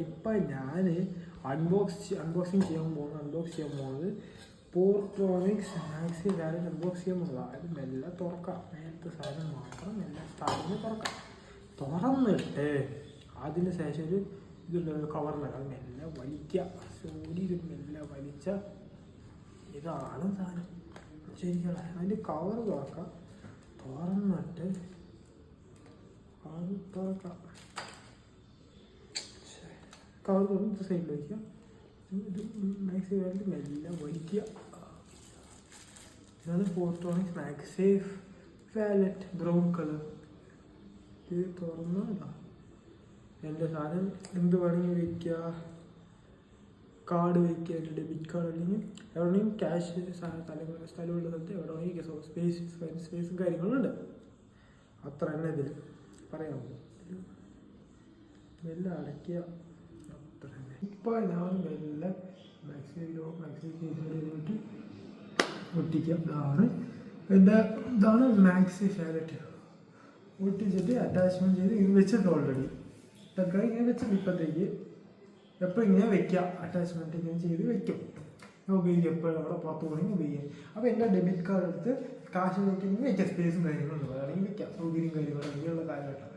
ഇപ്പം ഞാൻ അൺബോക്സിങ് ചെയ്യാൻ പോകുന്നത് പോർട്രോണിക്സ് മാക്സി വാലറ്റ് അൺബോക്സ് ചെയ്യാൻ പോകുന്നത്. അത് മെല്ലെ തുറക്കാം, നേരത്തെ സാധനം മാത്രം മെല്ലെ സ്റ്റാർട്ടിങ് തുറക്കാം. തുറന്നിട്ട് അതിന് ശേഷം ഒരു ഇതുള്ള കവറിലാണ് അത് മെല്ലെ വലിക്കുക. സൂര്യ മെല്ലെ വലിച്ച ഇതാണ് സാധനം ശരിക്കും. അതിൻ്റെ കവർ തുറക്കാം. തുറന്നിട്ട് അത് തുറക്കാം. കവർ തുറന്ന് സൈഡിൽ വയ്ക്കുക. ഇത് മാക്സി വാലറ്റ് മെല്ലെ വലിക്കുക. ഇതാണ് പോർട്രോണിക്സ് മാക്സി വാലറ്റ് ബ്രൗൺ കളർ. ഇത് തുറന്നതാ എൻ്റെ സാധനം. എന്ത് വേണമെങ്കിൽ വയ്ക്കുക, കാർഡ് വയ്ക്കുക, എൻ്റെ ഡെബിറ്റ് കാർഡ്, അല്ലെങ്കിൽ എവിടെയും ക്യാഷ് സ്ഥലമുള്ള സ്ഥലത്ത് എവിടെ വേണമെങ്കിൽ സ്പേസും കാര്യങ്ങളുണ്ട്. അത്ര തന്നെ ഇതിൽ പറയാമോ. മെല്ലെ അടയ്ക്കുക. അത്ര തന്നെ. ഇപ്പോൾ ഞാൻ മെല്ലെ മാക്സി കേസിലോട്ട് ഒട്ടിക്കുക. ഇതാണ് മാക്സി വാലറ്റ്. ഒട്ടിച്ചിട്ട് അറ്റാച്ച്മെൻറ്റ് ചെയ്ത് ഇത് വെച്ചിട്ട് ഓൾറെഡി ഇതൊക്കെ ഇങ്ങനെ വെച്ചിട്ട് ഇപ്പോഴത്തേക്ക് എപ്പോഴും ഇങ്ങനെ വെക്കുക. അറ്റാച്ച്മെൻറ്റ് ഇങ്ങനെ ചെയ്ത് വെക്കും. ഉപയോഗിക്കും എപ്പോഴും അവിടെ പുറത്ത് പോകണമെങ്കിൽ ഉപയോഗിക്കാം. അപ്പോൾ എൻ്റെ ഡെബിറ്റ് കാർഡ് എടുത്ത് കാശ് വയ്ക്കണമെങ്കിൽ വയ്ക്കാം. സ്പേസും കാര്യങ്ങളുണ്ട്, അല്ലെങ്കിൽ വയ്ക്കാം. സൗകര്യം കാര്യങ്ങളും ഇങ്ങനെയുള്ള കാര്യമായിട്ടാണ്.